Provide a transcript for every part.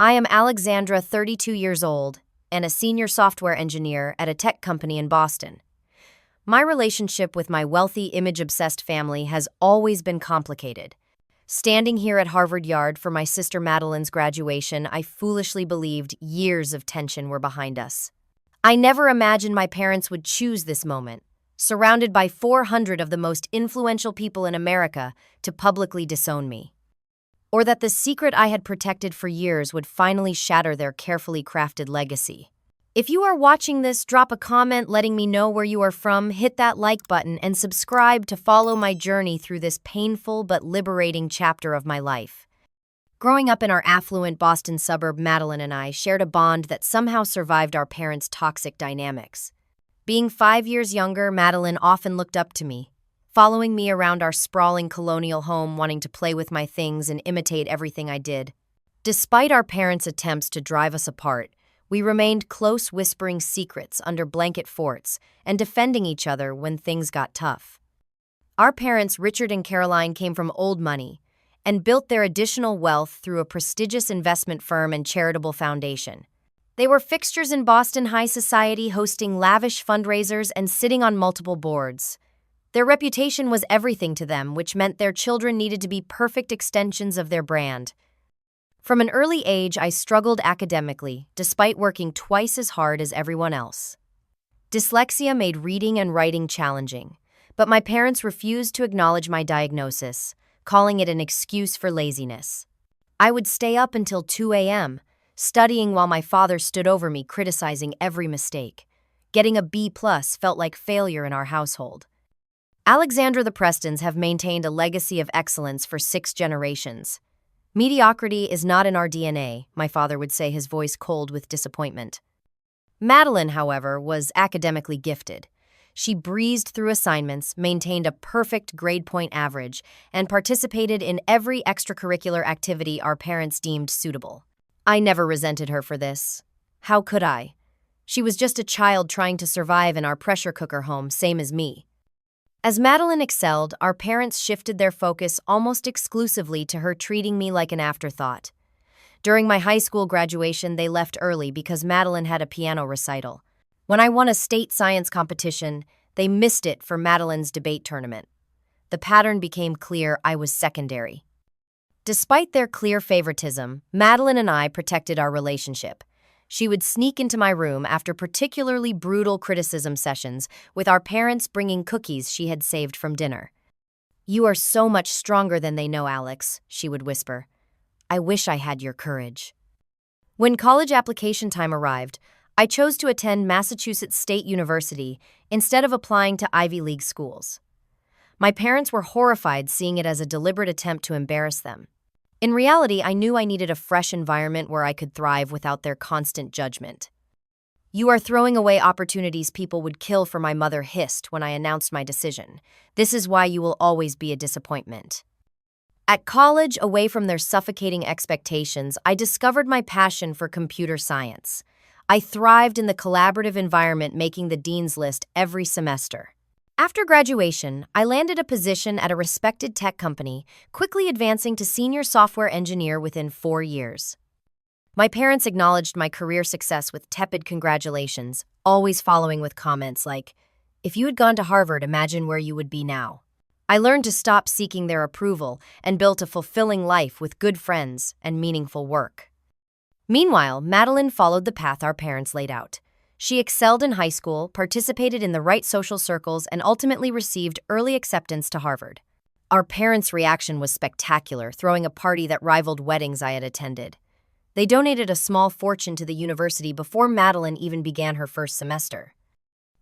I am Alexandra, 32 years old, and a senior software engineer at a tech company in Boston. My relationship with my wealthy, image-obsessed family has always been complicated. Standing here at Harvard Yard for my sister Madeline's graduation, I foolishly believed years of tension were behind us. I never imagined my parents would choose this moment, surrounded by 400 of the most influential people in America, to publicly disown me. Or that the secret I had protected for years would finally shatter their carefully crafted legacy. If you are watching this, drop a comment letting me know where you are from, hit that like button, and subscribe to follow my journey through this painful but liberating chapter of my life. Growing up in our affluent Boston suburb, Madeline and I shared a bond that somehow survived our parents' toxic dynamics. Being 5 years younger, Madeline often looked up to me, following me around our sprawling colonial home, wanting to play with my things and imitate everything I did. Despite our parents' attempts to drive us apart, we remained close, whispering secrets under blanket forts and defending each other when things got tough. Our parents, Richard and Caroline, came from old money and built their additional wealth through a prestigious investment firm and charitable foundation. They were fixtures in Boston high society, hosting lavish fundraisers and sitting on multiple boards. Their reputation was everything to them, which meant their children needed to be perfect extensions of their brand. From an early age, I struggled academically, despite working twice as hard as everyone else. Dyslexia made reading and writing challenging, but my parents refused to acknowledge my diagnosis, calling it an excuse for laziness. I would stay up until 2 a.m., studying while my father stood over me, criticizing every mistake. Getting a B+ felt like failure in our household. Alexandra, the Prestons have maintained a legacy of excellence for 6 generations. Mediocrity is not in our DNA, my father would say, his voice cold with disappointment. Madeline, however, was academically gifted. She breezed through assignments, maintained a perfect grade point average, and participated in every extracurricular activity our parents deemed suitable. I never resented her for this. How could I? She was just a child trying to survive in our pressure cooker home, same as me. As Madeline excelled, our parents shifted their focus almost exclusively to her, treating me like an afterthought. During my high school graduation, they left early because Madeline had a piano recital. When I won a state science competition, they missed it for Madeline's debate tournament. The pattern became clear: I was secondary. Despite their clear favoritism, Madeline and I protected our relationship. She would sneak into my room after particularly brutal criticism sessions, with our parents bringing cookies she had saved from dinner. "You are so much stronger than they know, Alex," she would whisper. "I wish I had your courage." When college application time arrived, I chose to attend Massachusetts State University instead of applying to Ivy League schools. My parents were horrified, seeing it as a deliberate attempt to embarrass them. In reality, I knew I needed a fresh environment where I could thrive without their constant judgment. "You are throwing away opportunities people would kill for," my mother hissed when I announced my decision. "This is why you will always be a disappointment." At college, away from their suffocating expectations, I discovered my passion for computer science. I thrived in the collaborative environment, making the dean's list every semester. After graduation, I landed a position at a respected tech company, quickly advancing to senior software engineer within 4 years. My parents acknowledged my career success with tepid congratulations, always following with comments like, "If you had gone to Harvard, imagine where you would be now." I learned to stop seeking their approval and built a fulfilling life with good friends and meaningful work. Meanwhile, Madeline followed the path our parents laid out. She excelled in high school, participated in the right social circles, and ultimately received early acceptance to Harvard. Our parents' reaction was spectacular, throwing a party that rivaled weddings I had attended. They donated a small fortune to the university before Madeline even began her first semester.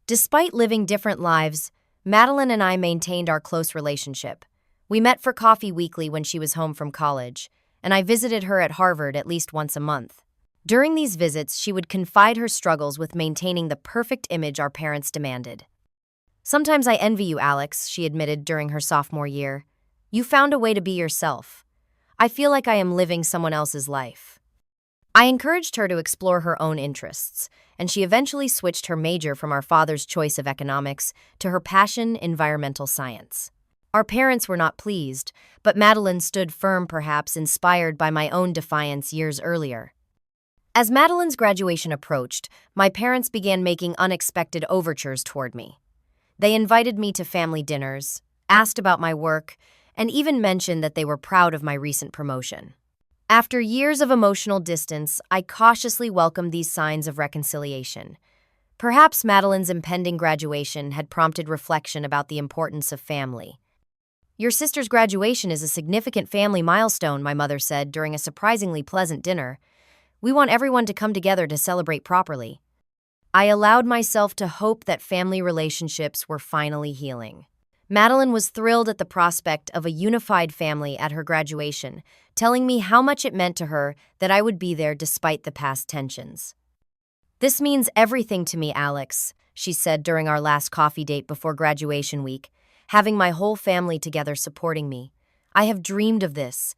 Despite living different lives, Madeline and I maintained our close relationship. We met for coffee weekly when she was home from college, and I visited her at Harvard at least once a month. During these visits, she would confide her struggles with maintaining the perfect image our parents demanded. "Sometimes I envy you, Alex," she admitted during her sophomore year. "You found a way to be yourself. I feel like I am living someone else's life." I encouraged her to explore her own interests, and she eventually switched her major from our father's choice of economics to her passion, environmental science. Our parents were not pleased, but Madeline stood firm, perhaps inspired by my own defiance years earlier. As Madeline's graduation approached, my parents began making unexpected overtures toward me. They invited me to family dinners, asked about my work, and even mentioned that they were proud of my recent promotion. After years of emotional distance, I cautiously welcomed these signs of reconciliation. Perhaps Madeline's impending graduation had prompted reflection about the importance of family. "Your sister's graduation is a significant family milestone," my mother said during a surprisingly pleasant dinner. "We want everyone to come together to celebrate properly." I allowed myself to hope that family relationships were finally healing. Madeline was thrilled at the prospect of a unified family at her graduation, telling me how much it meant to her that I would be there despite the past tensions. "This means everything to me, Alex," she said during our last coffee date before graduation week, having my whole family together supporting me. "I have dreamed of this."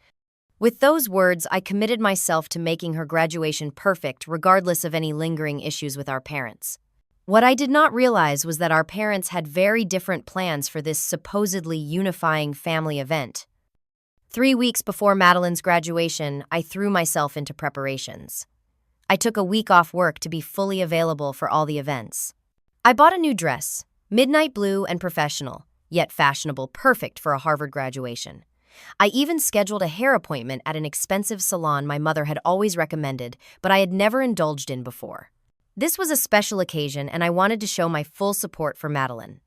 With those words, I committed myself to making her graduation perfect regardless of any lingering issues with our parents. What I did not realize was that our parents had very different plans for this supposedly unifying family event. 3 weeks before Madeline's graduation, I threw myself into preparations. I took a week off work to be fully available for all the events. I bought a new dress, midnight blue and professional, yet fashionable, perfect for a Harvard graduation. I even scheduled a hair appointment at an expensive salon my mother had always recommended, but I had never indulged in before. This was a special occasion, and I wanted to show my full support for Madeline.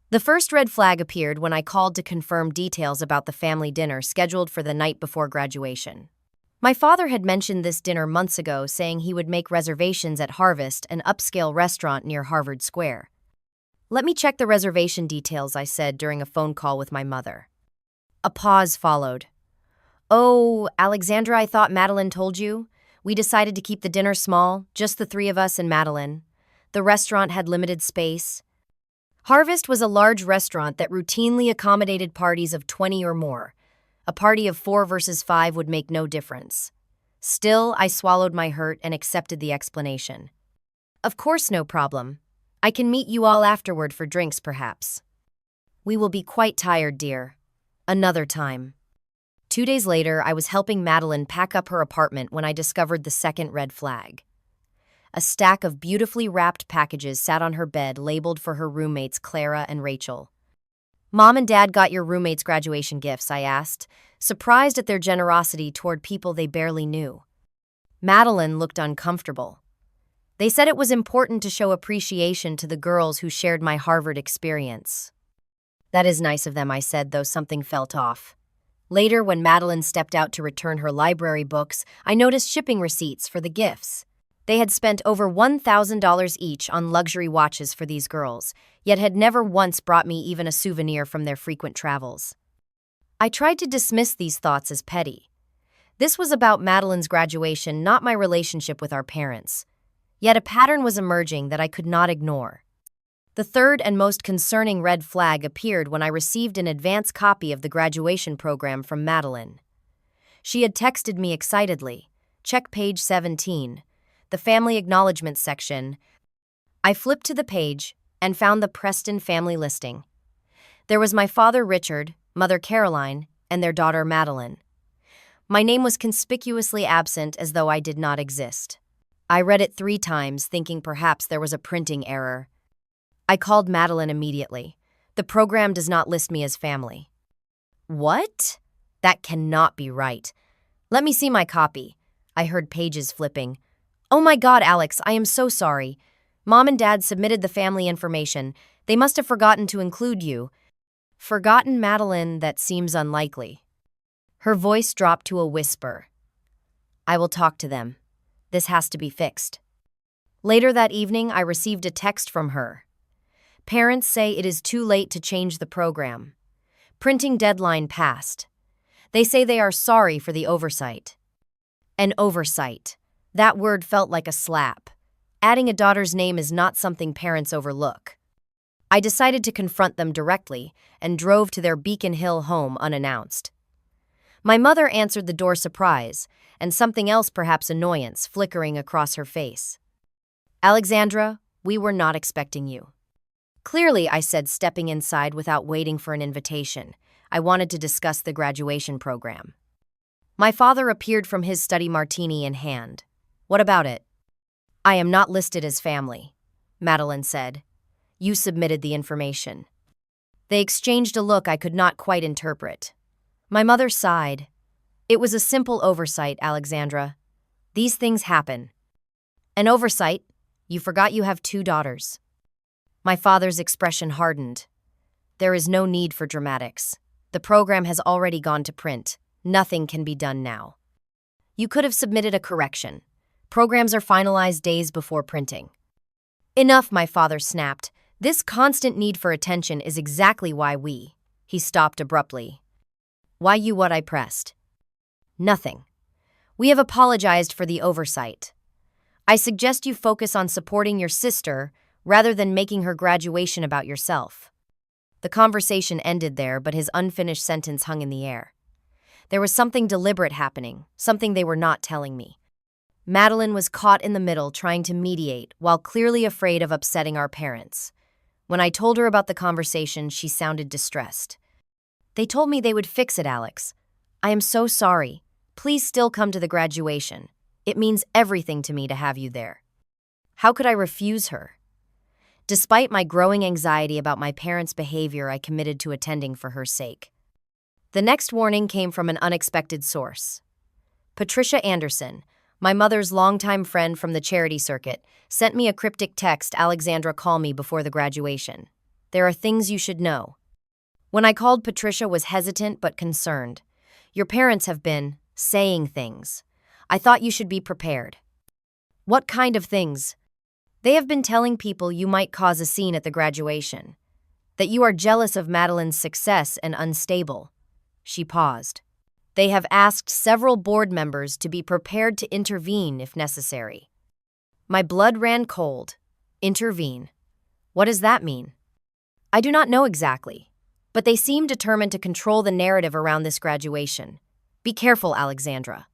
The first red flag appeared when I called to confirm details about the family dinner scheduled for the night before graduation. My father had mentioned this dinner months ago, saying he would make reservations at Harvest, an upscale restaurant near Harvard Square. "Let me check the reservation details," I said during a phone call with my mother. A pause followed. "Oh, Alexandra, I thought Madeline told you. We decided to keep the dinner small, just the three of us and Madeline. The restaurant had limited space." Harvest was a large restaurant that routinely accommodated parties of 20 or more. A party of 4 versus 5 would make no difference. Still, I swallowed my hurt and accepted the explanation. "Of course, no problem. I can meet you all afterward for drinks, perhaps." "We will be quite tired, dear. Another time." 2 days later, I was helping Madeline pack up her apartment when I discovered the second red flag. A stack of beautifully wrapped packages sat on her bed, labeled for her roommates Clara and Rachel. "Mom and Dad got your roommates' graduation gifts," I asked, surprised at their generosity toward people they barely knew. Madeline looked uncomfortable. "They said it was important to show appreciation to the girls who shared my Harvard experience." "That is nice of them," I said, though something felt off. Later, when Madeline stepped out to return her library books, I noticed shipping receipts for the gifts. They had spent over $1,000 each on luxury watches for these girls, yet had never once brought me even a souvenir from their frequent travels. I tried to dismiss these thoughts as petty. This was about Madeline's graduation, not my relationship with our parents. Yet a pattern was emerging that I could not ignore. The third and most concerning red flag appeared when I received an advance copy of the graduation program from Madeline. She had texted me excitedly, "Check page 17, the family acknowledgement section." I flipped to the page and found the Preston family listing. There was my father Richard, mother Caroline, and their daughter Madeline. My name was conspicuously absent, as though I did not exist. I read it 3 times, thinking perhaps there was a printing error. I called Madeline immediately. "The program does not list me as family." "What? That cannot be right. Let me see my copy." I heard pages flipping. "Oh my God, Alex, I am so sorry. Mom and Dad submitted the family information. They must have forgotten to include you." "Forgotten, Madeline? That seems unlikely." Her voice dropped to a whisper. "I will talk to them. This has to be fixed." Later that evening, I received a text from her. "Parents say it is too late to change the program. Printing deadline passed. They say they are sorry for the oversight." An oversight. That word felt like a slap. Adding a daughter's name is not something parents overlook. I decided to confront them directly and drove to their Beacon Hill home unannounced. My mother answered the door, surprise, and something else, perhaps annoyance, flickering across her face. "Alexandra, we were not expecting you." "Clearly," I said, stepping inside without waiting for an invitation. I wanted to discuss the graduation program. My father appeared from his study, martini in hand. What about it? I am not listed as family, Madeline said. You submitted the information. They exchanged a look I could not quite interpret. My mother sighed. It was a simple oversight, Alexandra. These things happen. An oversight? You forgot you have 2 daughters. My father's expression hardened. There is no need for dramatics. The program has already gone to print. Nothing can be done now. You could have submitted a correction. Programs are finalized days before printing. Enough, my father snapped. This constant need for attention is exactly why we. He stopped abruptly. Why you what I pressed? Nothing. We have apologized for the oversight. I suggest you focus on supporting your sister rather than making her graduation about yourself. The conversation ended there, but his unfinished sentence hung in the air. There was something deliberate happening, something they were not telling me. Madeline was caught in the middle trying to mediate while clearly afraid of upsetting our parents. When I told her about the conversation, she sounded distressed. They told me they would fix it, Alex. I am so sorry. Please still come to the graduation. It means everything to me to have you there. How could I refuse her? Despite my growing anxiety about my parents' behavior, I committed to attending for her sake. The next warning came from an unexpected source. Patricia Anderson, my mother's longtime friend from the charity circuit, sent me a cryptic text. Alexandra, call me before the graduation. There are things you should know. When I called, Patricia was hesitant but concerned. Your parents have been saying things. I thought you should be prepared. What kind of things? They have been telling people you might cause a scene at the graduation. That you are jealous of Madeline's success and unstable. She paused. They have asked several board members to be prepared to intervene if necessary. My blood ran cold. Intervene. What does that mean? I do not know exactly, but they seem determined to control the narrative around this graduation. Be careful, Alexandra.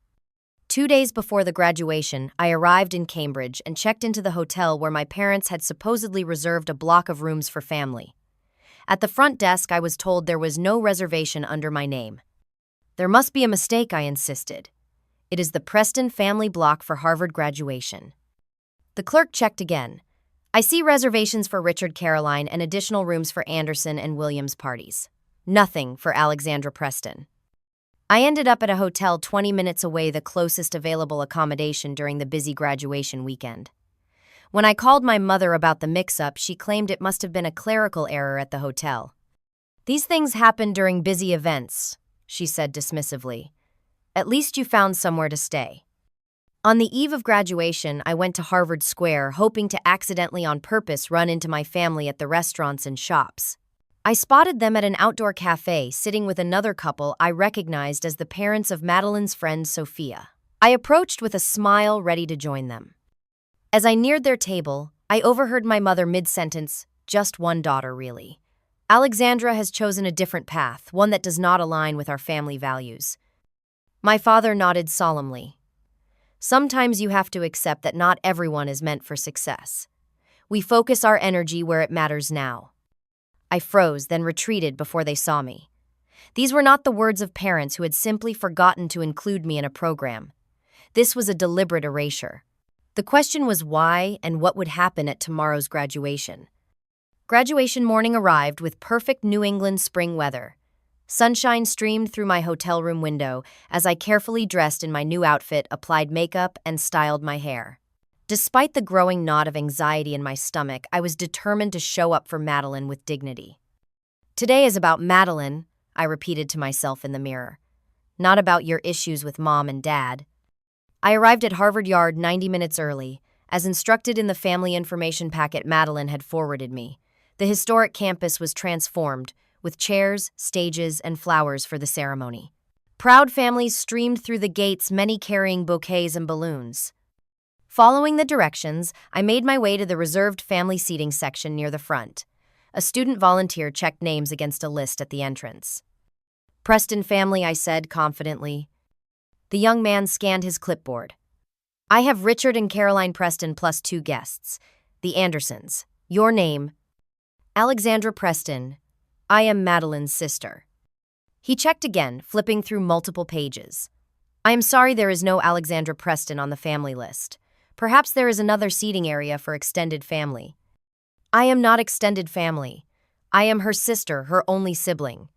2 days before the graduation, I arrived in Cambridge and checked into the hotel where my parents had supposedly reserved a block of rooms for family. At the front desk, I was told there was no reservation under my name. There must be a mistake, I insisted. It is the Preston family block for Harvard graduation. The clerk checked again. I see reservations for Richard, Caroline, and additional rooms for Anderson and Williams parties. Nothing for Alexandra Preston. I ended up at a hotel 20 minutes away, the closest available accommodation during the busy graduation weekend. When I called my mother about the mix-up, she claimed it must have been a clerical error at the hotel. These things happen during busy events, she said dismissively. At least you found somewhere to stay. On the eve of graduation, I went to Harvard Square, hoping to accidentally on purpose run into my family at the restaurants and shops. I spotted them at an outdoor cafe, sitting with another couple I recognized as the parents of Madeline's friend Sophia. I approached with a smile, ready to join them. As I neared their table, I overheard my mother mid-sentence, "Just one daughter, really. Alexandra has chosen a different path, one that does not align with our family values." My father nodded solemnly. Sometimes you have to accept that not everyone is meant for success. We focus our energy where it matters now. I froze, then retreated before they saw me. These were not the words of parents who had simply forgotten to include me in a program. This was a deliberate erasure. The question was why and what would happen at tomorrow's graduation. Graduation morning arrived with perfect New England spring weather. Sunshine streamed through my hotel room window as I carefully dressed in my new outfit, applied makeup, and styled my hair. Despite the growing knot of anxiety in my stomach, I was determined to show up for Madeline with dignity. Today is about Madeline, I repeated to myself in the mirror. Not about your issues with mom and dad. I arrived at Harvard Yard 90 minutes early, as instructed in the family information packet Madeline had forwarded me. The historic campus was transformed, with chairs, stages, and flowers for the ceremony. Proud families streamed through the gates, many carrying bouquets and balloons. Following the directions, I made my way to the reserved family seating section near the front. A student volunteer checked names against a list at the entrance. "Preston family," I said confidently. The young man scanned his clipboard. "I have Richard and Caroline Preston plus 2 guests. The Andersons. Your name?" "Alexandra Preston. I am Madeline's sister." He checked again, flipping through multiple pages. "I am sorry there is no Alexandra Preston on the family list. Perhaps there is another seating area for extended family. I am not extended family. I am her sister, her only sibling.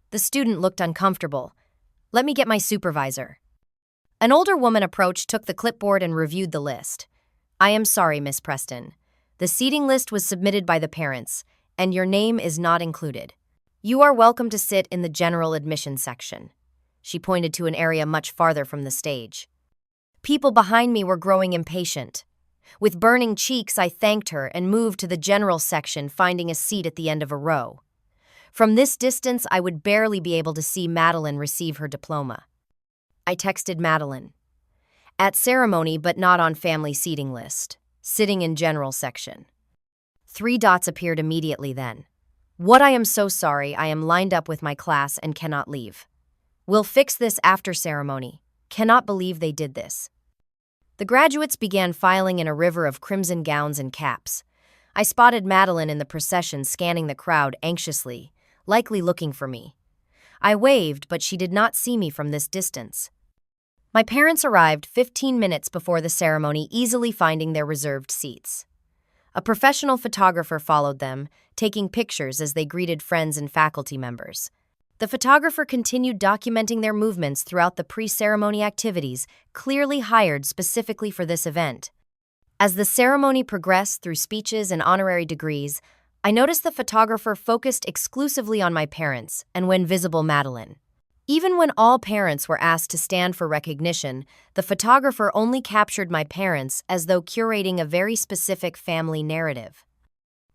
The student looked uncomfortable. Let me get my supervisor. An older woman approached, took the clipboard, and reviewed the list. I am sorry, Miss Preston. The seating list was submitted by the parents, and your name is not included. You are welcome to sit in the general admission section. She pointed to an area much farther from the stage. People behind me were growing impatient. With burning cheeks, I thanked her and moved to the general section, finding a seat at the end of a row. From this distance, I would barely be able to see Madeline receive her diploma. I texted Madeline. At ceremony, but not on family seating list. Sitting in general section. 3 dots appeared immediately then. What? I am so sorry. I am lined up with my class and cannot leave. We'll fix this after ceremony. Cannot believe they did this. The graduates began filing in a river of crimson gowns and caps. I spotted Madeline in the procession scanning the crowd anxiously, likely looking for me. I waved, but she did not see me from this distance. My parents arrived 15 minutes before the ceremony, easily finding their reserved seats. A professional photographer followed them, taking pictures as they greeted friends and faculty members. The photographer continued documenting their movements throughout the pre-ceremony activities, clearly hired specifically for this event. As the ceremony progressed through speeches and honorary degrees, I noticed the photographer focused exclusively on my parents and, when visible, Madeline. Even when all parents were asked to stand for recognition, the photographer only captured my parents, as though curating a very specific family narrative.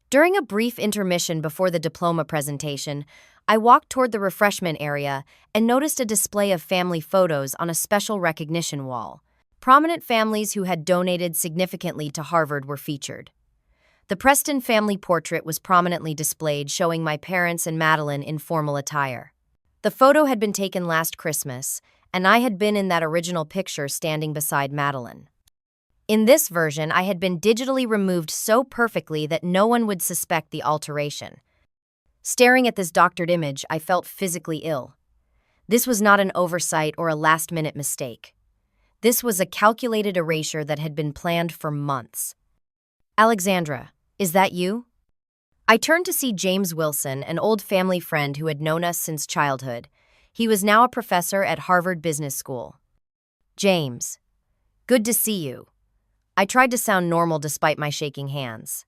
During a brief intermission before the diploma presentation, I walked toward the refreshment area and noticed a display of family photos on a special recognition wall. Prominent families who had donated significantly to Harvard were featured. The Preston family portrait was prominently displayed, showing my parents and Madeline in formal attire. The photo had been taken last Christmas, and I had been in that original picture standing beside Madeline. In this version, I had been digitally removed so perfectly that no one would suspect the alteration. Staring at this doctored image, I felt physically ill. This was not an oversight or a last-minute mistake. This was a calculated erasure that had been planned for months. Alexandra, is that you? I turned to see James Wilson, an old family friend who had known us since childhood. He was now a professor at Harvard Business School. James, good to see you. I tried to sound normal despite my shaking hands.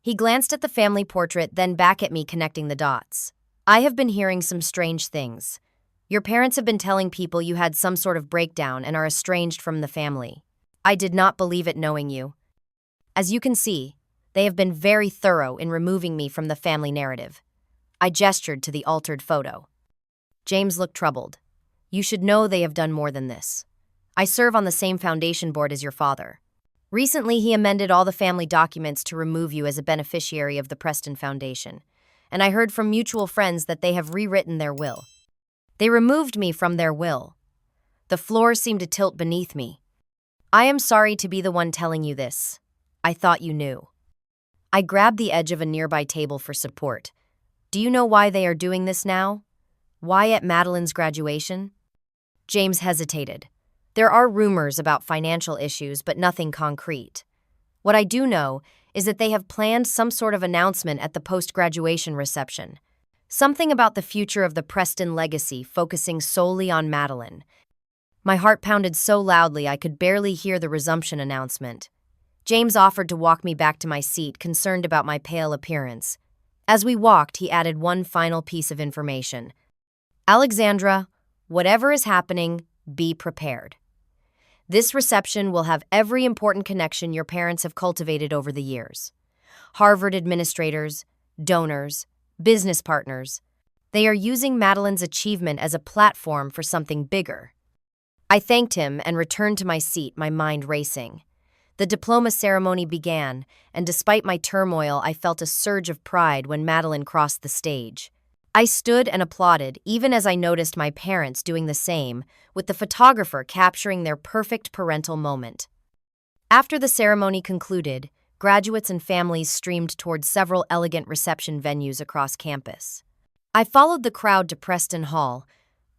He glanced at the family portrait, then back at me, connecting the dots. I have been hearing some strange things. Your parents have been telling people you had some sort of breakdown and are estranged from the family. I did not believe it knowing you. As you can see, they have been very thorough in removing me from the family narrative. I gestured to the altered photo. James looked troubled. You should know they have done more than this. I serve on the same foundation board as your father. Recently, he amended all the family documents to remove you as a beneficiary of the Preston Foundation, and I heard from mutual friends that they have rewritten their will. They removed me from their will. The floor seemed to tilt beneath me. I am sorry to be the one telling you this. I thought you knew. I grabbed the edge of a nearby table for support. Do you know why they are doing this now? Why at Madeline's graduation? James hesitated. There are rumors about financial issues, but nothing concrete. What I do know is that they have planned some sort of announcement at the post-graduation reception. Something about the future of the Preston legacy, focusing solely on Madeline. My heart pounded so loudly I could barely hear the resumption announcement. James offered to walk me back to my seat, concerned about my pale appearance. As we walked, he added one final piece of information. Alexandra, whatever is happening, be prepared. This reception will have every important connection your parents have cultivated over the years. Harvard administrators, donors, business partners. They are using Madeline's achievement as a platform for something bigger. I thanked him and returned to my seat, my mind racing. The diploma ceremony began, and despite my turmoil, I felt a surge of pride when Madeline crossed the stage. I stood and applauded, even as I noticed my parents doing the same, with the photographer capturing their perfect parental moment. After the ceremony concluded, graduates and families streamed toward several elegant reception venues across campus. I followed the crowd to Preston Hall,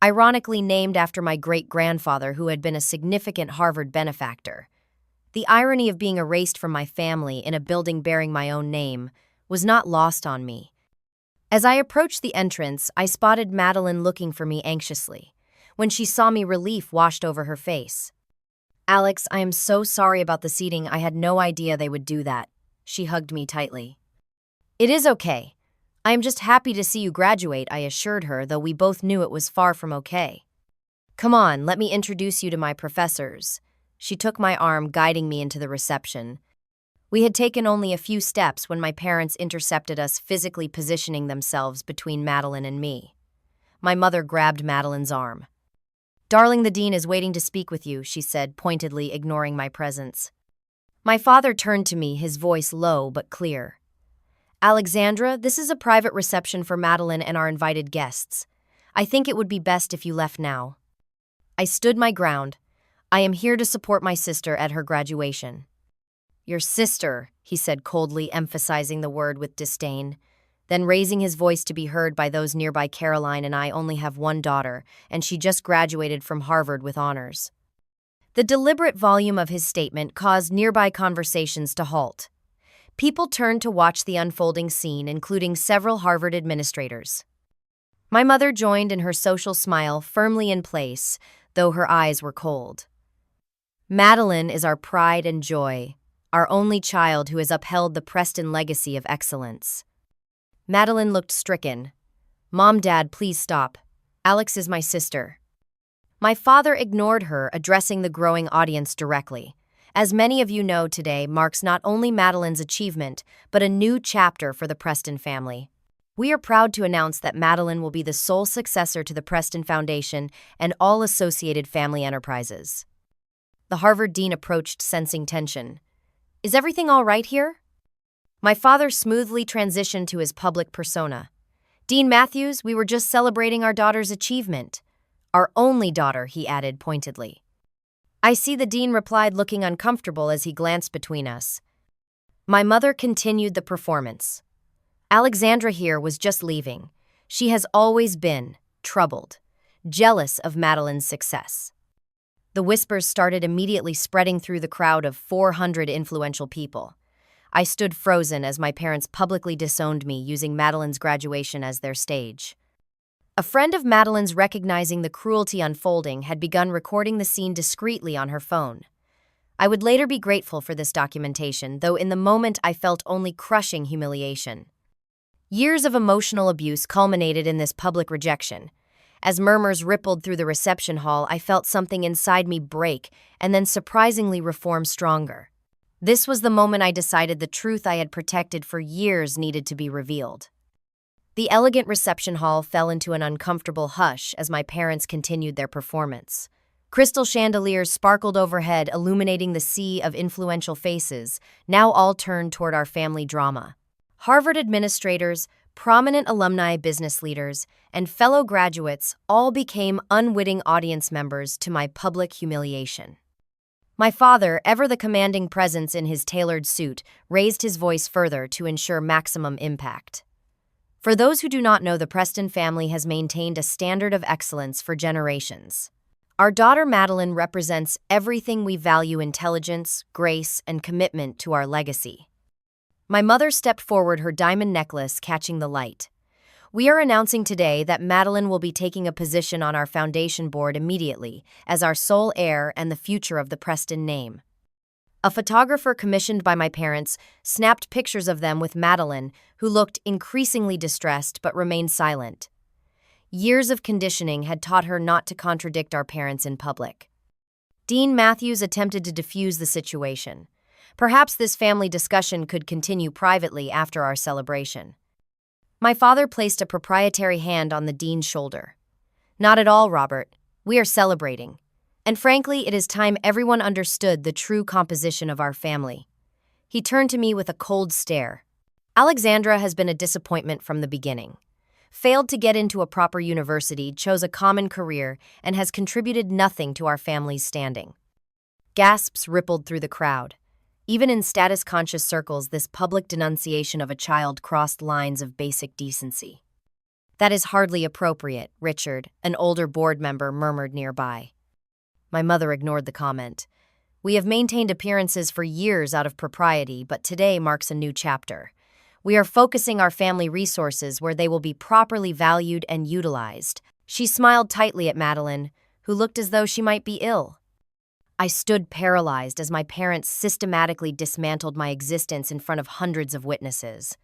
ironically named after my great-grandfather who had been a significant Harvard benefactor. The irony of being erased from my family in a building bearing my own name was not lost on me. As I approached the entrance, I spotted Madeline looking for me anxiously. When she saw me, relief washed over her face. "Alex, I am so sorry about the seating. I had no idea they would do that." She hugged me tightly. "It is okay. I am just happy to see you graduate," I assured her, though we both knew it was far from okay. "Come on, let me introduce you to my professors." She took my arm, guiding me into the reception. We had taken only a few steps when my parents intercepted us, physically positioning themselves between Madeline and me. My mother grabbed Madeline's arm. "Darling, the dean is waiting to speak with you," she said, pointedly ignoring my presence. My father turned to me, his voice low but clear. "Alexandra, this is a private reception for Madeline and our invited guests. I think it would be best if you left now." I stood my ground. "I am here to support my sister at her graduation." "Your sister," he said coldly, emphasizing the word with disdain. Then, raising his voice to be heard by those nearby, "Caroline and I only have one daughter, and she just graduated from Harvard with honors." The deliberate volume of his statement caused nearby conversations to halt. People turned to watch the unfolding scene, including several Harvard administrators. My mother joined in, her social smile firmly in place, though her eyes were cold. "Madeline is our pride and joy, our only child who has upheld the Preston legacy of excellence." Madeline looked stricken. "Mom, Dad, please stop. Alex is my sister." My father ignored her, addressing the growing audience directly. "As many of you know, today marks not only Madeline's achievement, but a new chapter for the Preston family. We are proud to announce that Madeline will be the sole successor to the Preston Foundation and all associated family enterprises." The Harvard dean approached, sensing tension. "Is everything all right here?" My father smoothly transitioned to his public persona. "Dean Matthews, we were just celebrating our daughter's achievement." "Our only daughter," he added pointedly. "I see," the dean replied, looking uncomfortable as he glanced between us. My mother continued the performance. "Alexandra here was just leaving. She has always been troubled, jealous of Madeline's success." The whispers started immediately spreading through the crowd of 400 influential people. I stood frozen as my parents publicly disowned me, using Madeline's graduation as their stage. A friend of Madeline's, recognizing the cruelty unfolding, had begun recording the scene discreetly on her phone. I would later be grateful for this documentation, though in the moment I felt only crushing humiliation. Years of emotional abuse culminated in this public rejection. As murmurs rippled through the reception hall, I felt something inside me break and then surprisingly reform stronger. This was the moment I decided the truth I had protected for years needed to be revealed. The elegant reception hall fell into an uncomfortable hush as my parents continued their performance. Crystal chandeliers sparkled overhead, illuminating the sea of influential faces, now all turned toward our family drama. Harvard administrators, prominent alumni, business leaders, and fellow graduates all became unwitting audience members to my public humiliation. My father, ever the commanding presence in his tailored suit, raised his voice further to ensure maximum impact. "For those who do not know, the Preston family has maintained a standard of excellence for generations. Our daughter Madeline represents everything we value: intelligence, grace, and commitment to our legacy." My mother stepped forward, her diamond necklace catching the light. "We are announcing today that Madeline will be taking a position on our foundation board immediately, as our sole heir and the future of the Preston name." A photographer commissioned by my parents snapped pictures of them with Madeline, who looked increasingly distressed but remained silent. Years of conditioning had taught her not to contradict our parents in public. Dean Matthews attempted to defuse the situation. Perhaps this family discussion could continue privately after our celebration. My father placed a proprietary hand on the dean's shoulder. "Not at all, Robert. We are celebrating. And frankly, it is time everyone understood the true composition of our family." He turned to me with a cold stare. "Alexandra has been a disappointment from the beginning. Failed to get into a proper university, chose a common career, and has contributed nothing to our family's standing." Gasps rippled through the crowd. Even in status-conscious circles, this public denunciation of a child crossed lines of basic decency. "That is hardly appropriate," Richard, an older board member, murmured nearby. My mother ignored the comment. We have maintained appearances for years out of propriety, but today marks a new chapter. We are focusing our family resources where they will be properly valued and utilized. She smiled tightly at Madeline, who looked as though she might be ill. I stood paralyzed as my parents systematically dismantled my existence in front of hundreds of witnesses.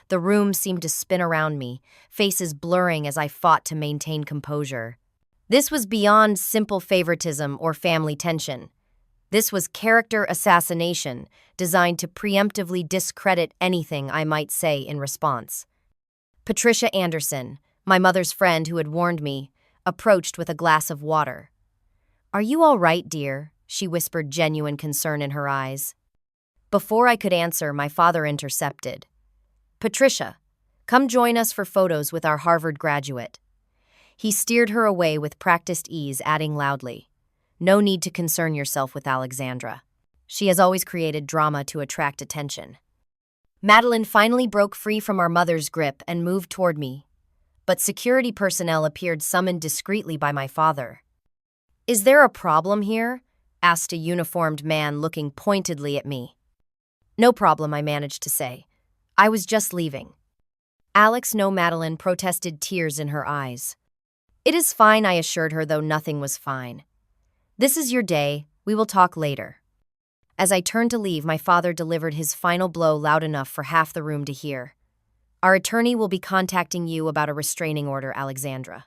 The room seemed to spin around me, faces blurring as I fought to maintain composure. This was beyond simple favoritism or family tension. This was character assassination, designed to preemptively discredit anything I might say in response. Patricia Anderson, my mother's friend who had warned me, approached with a glass of water. "Are you all right, dear?" she whispered, genuine concern in her eyes. Before I could answer, my father intercepted. "Patricia, come join us for photos with our Harvard graduate." He steered her away with practiced ease, adding loudly, "No need to concern yourself with Alexandra. She has always created drama to attract attention." Madeline finally broke free from our mother's grip and moved toward me, but security personnel appeared summoned discreetly by my father. "Is there a problem here?" asked a uniformed man looking pointedly at me. "No problem," I managed to say. "I was just leaving." "Alex, no," Madeline protested, tears in her eyes. "It is fine," I assured her, though nothing was fine. "This is your day. We will talk later." As I turned to leave, my father delivered his final blow loud enough for half the room to hear. "Our attorney will be contacting you about a restraining order, Alexandra.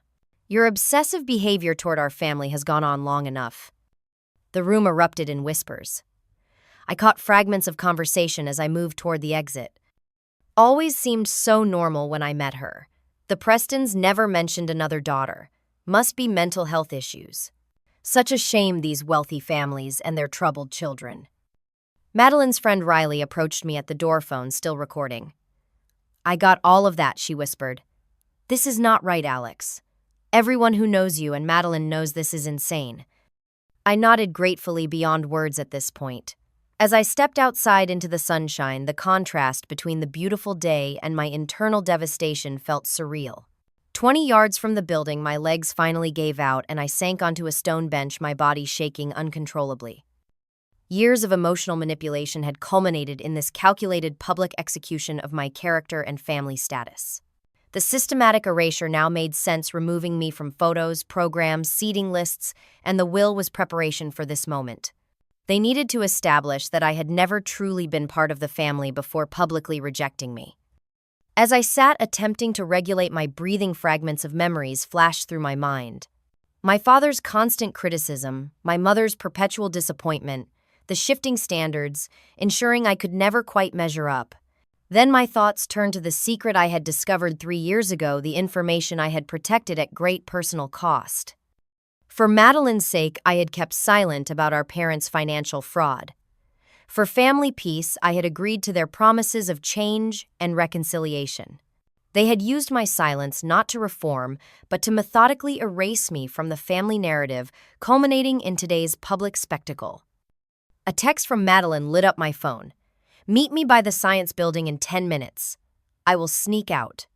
Your obsessive behavior toward our family has gone on long enough." The room erupted in whispers. I caught fragments of conversation as I moved toward the exit. Always seemed so normal when I met her. The Prestons never mentioned another daughter. Must be mental health issues. Such a shame, these wealthy families and their troubled children. Madeline's friend Riley approached me at the door phone, still recording. "I got all of that," she whispered. "This is not right, Alex. Everyone who knows you and Madeline knows this is insane." I nodded gratefully beyond words at this point. As I stepped outside into the sunshine, the contrast between the beautiful day and my internal devastation felt surreal. 20 yards from the building, my legs finally gave out and I sank onto a stone bench, my body shaking uncontrollably. Years of emotional manipulation had culminated in this calculated public execution of my character and family status. The systematic erasure now made sense, removing me from photos, programs, seating lists, and the will was preparation for this moment. They needed to establish that I had never truly been part of the family before publicly rejecting me. As I sat attempting to regulate my breathing, fragments of memories flashed through my mind. My father's constant criticism, my mother's perpetual disappointment, the shifting standards, ensuring I could never quite measure up. Then my thoughts turned to the secret I had discovered 3 years ago, the information I had protected at great personal cost. For Madeline's sake, I had kept silent about our parents' financial fraud. For family peace, I had agreed to their promises of change and reconciliation. They had used my silence not to reform, but to methodically erase me from the family narrative, culminating in today's public spectacle. A text from Madeline lit up my phone. "Meet me by the Science Building in 10 minutes. I will sneak out."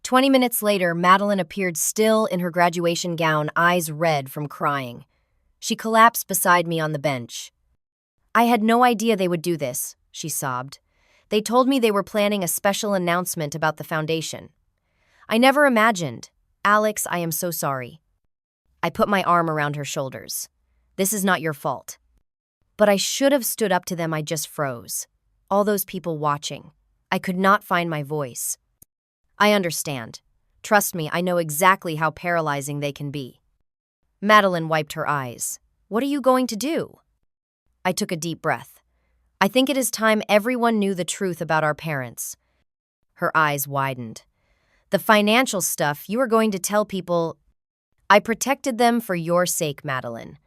20 minutes later, Madeline appeared still in her graduation gown, eyes red from crying. She collapsed beside me on the bench. "I had no idea they would do this," she sobbed. "They told me they were planning a special announcement about the foundation. I never imagined. Alex, I am so sorry." I put my arm around her shoulders. "This is not your fault." But I should have stood up to them. I just froze. All those people watching. I could not find my voice. "I understand. Trust me, I know exactly how paralyzing they can be." Madeline wiped her eyes. "What are you going to do?" I took a deep breath. "I think it is time everyone knew the truth about our parents." Her eyes widened. "The financial stuff, you are going to tell people—" "I protected them for your sake, Madeline.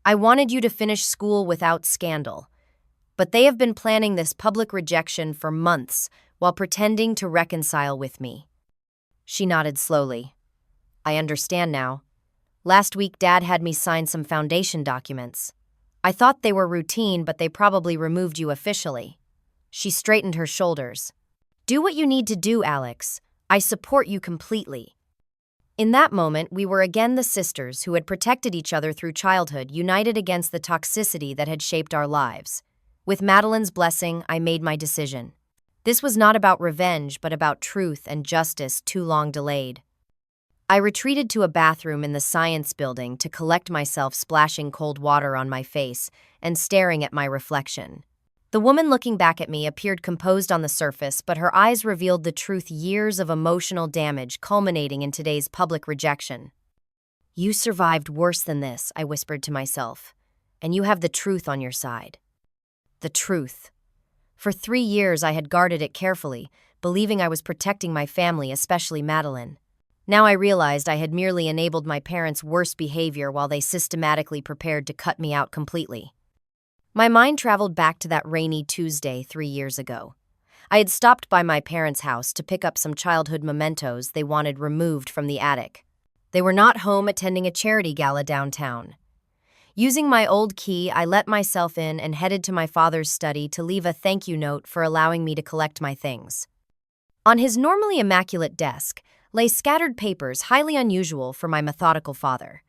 I wanted you to finish school without scandal. But they have been planning this public rejection for months while pretending to reconcile with me." She nodded slowly. "I understand now. Last week, Dad had me sign some foundation documents. I thought they were routine, but they probably removed you officially." She straightened her shoulders. "Do what you need to do, Alex. I support you completely." In that moment, we were again the sisters who had protected each other through childhood, united against the toxicity that had shaped our lives. With Madeline's blessing, I made my decision. This was not about revenge, but about truth and justice too long delayed. I retreated to a bathroom in the science building to collect myself, splashing cold water on my face and staring at my reflection. The woman looking back at me appeared composed on the surface, but her eyes revealed the truth: years of emotional damage culminating in today's public rejection. "You survived worse than this," I whispered to myself, "and you have the truth on your side." The truth. For 3 years I had guarded it carefully, believing I was protecting my family, especially Madeline. Now I realized I had merely enabled my parents' worst behavior while they systematically prepared to cut me out completely. My mind traveled back to that rainy Tuesday 3 years ago. I had stopped by my parents' house to pick up some childhood mementos they wanted removed from the attic. They were not home, attending a charity gala downtown. Using my old key, I let myself in and headed to my father's study to leave a thank you note for allowing me to collect my things. On his normally immaculate desk lay scattered papers, highly unusual for my methodical father.